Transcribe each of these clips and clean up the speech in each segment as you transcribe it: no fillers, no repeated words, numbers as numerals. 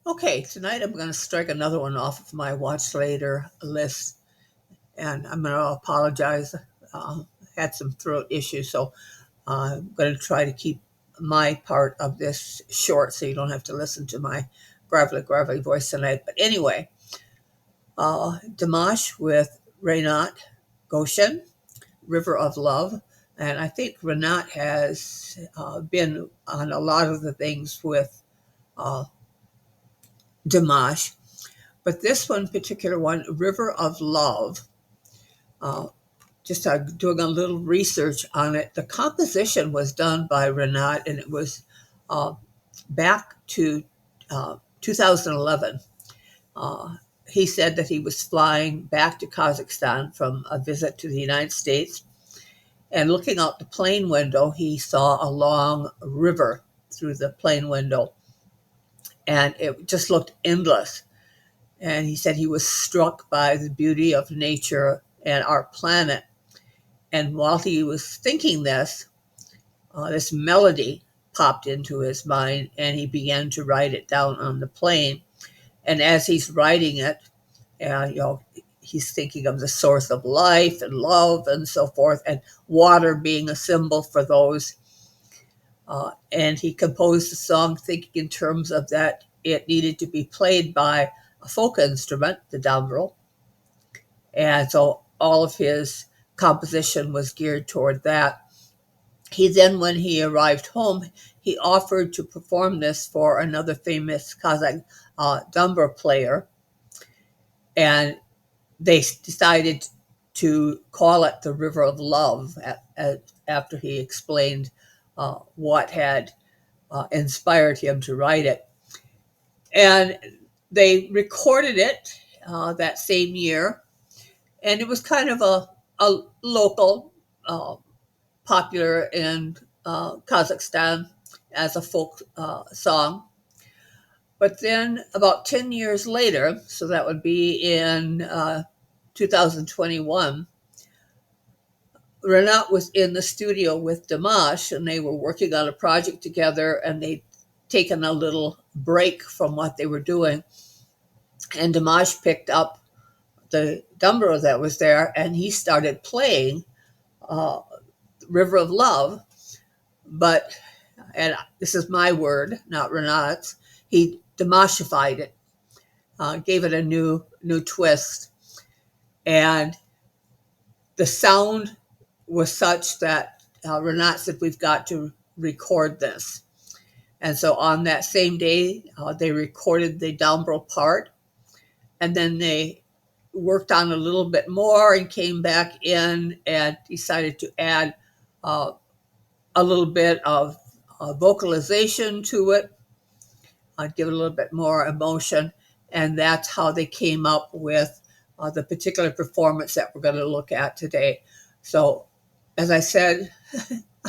Okay, tonight I'm going to strike another one off of my watch later list, and I'm going to apologize. Had some throat issues, so I'm going to try to keep my part of this short so you don't have to listen to my gravelly voice tonight. But anyway, Dimash with Renat Gaissin, River of Love. And I think Renat has been on a lot of the things with uh, Dimash. But this one particular one, River of Love, uh, just doing a little research on it. The composition was done by Renat, and it was uh, back to 2011. Uh, he said that he was flying back to Kazakhstan from a visit to the United States, and looking out the plane window, he saw a long river through the plane window, and it just looked endless. And he said he was struck by the beauty of nature and our planet. And while he was thinking this melody popped into his mind, and he began to write it down on the plane. And as he's writing it, he's thinking of the source of life and love and so forth, and water being a symbol for those. And he composed the song thinking in terms of that it needed to be played by a folk instrument, the dobro. And so all of his composition was geared toward that. He then, when he arrived home, he offered to perform this for another famous Kazakh dobro player. And they decided to call it the River of Love after he explained what had inspired him to write it. And they recorded it that same year, and it was kind of a local, popular in Kazakhstan as a folk song. But then about 10 years later, so that would be in 2021, Renat was in the studio with Dimash, and they were working on a project together, and they'd taken a little break from what they were doing. And Dimash picked up the dobro that was there, and he started playing uh, River of Love. But, and this is my word, not Renat's, he Dimashified it, gave it a new twist. And the sound was such that Renat said, we've got to record this. And so on that same day, they recorded the dobro part, and then they worked on a little bit more and came back in and decided to add a little bit of vocalization to it, give it a little bit more emotion. And that's how they came up with the particular performance that we're going to look at today. So, as I said,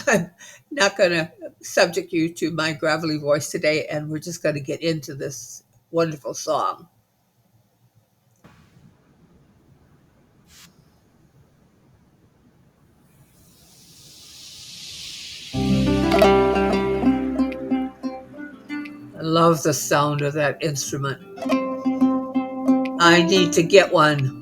I'm not going to subject you to my gravelly voice today, and we're just going to get into this wonderful song. I love the sound of that instrument. I need to get one.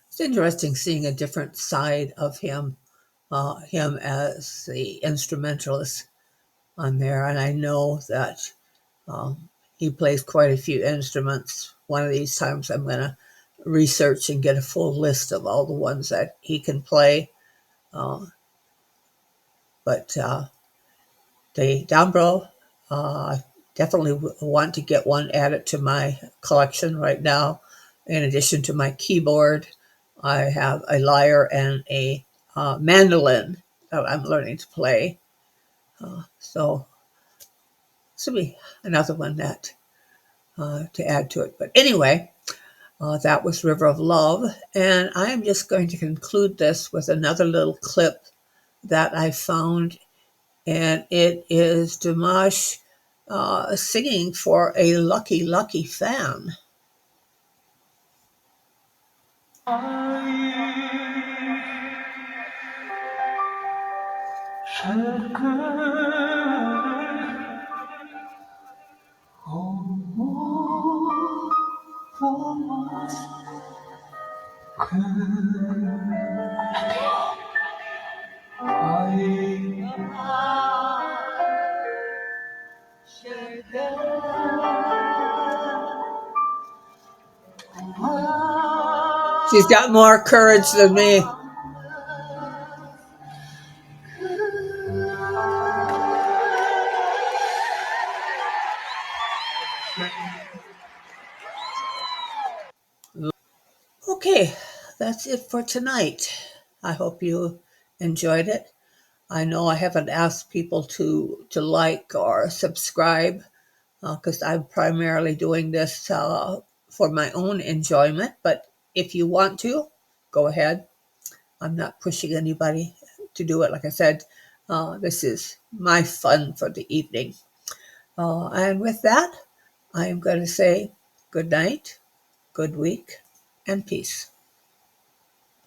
It's interesting seeing a different side of him, him as the instrumentalist on there. And I know that he plays quite a few instruments. One of these times I'm going to research and get a full list of all the ones that he can play. But the dobro, definitely want to get one added to my collection right now. In addition to my keyboard, I have a lyre and a mandolin that I'm learning to play. So this will be another one that to add to it. But anyway, that was River of Love. And I am just going to conclude this with another little clip that I found. And it is Dimash singing for a lucky, lucky fan. She's got more courage than me. Okay, that's it for tonight. I hope you enjoyed it. I know I haven't asked people to like or subscribe because I'm primarily doing this for my own enjoyment. But if you want to, go ahead. I'm not pushing anybody to do it. Like I said, this is my fun for the evening. And with that, I am going to say good night, good week, and peace.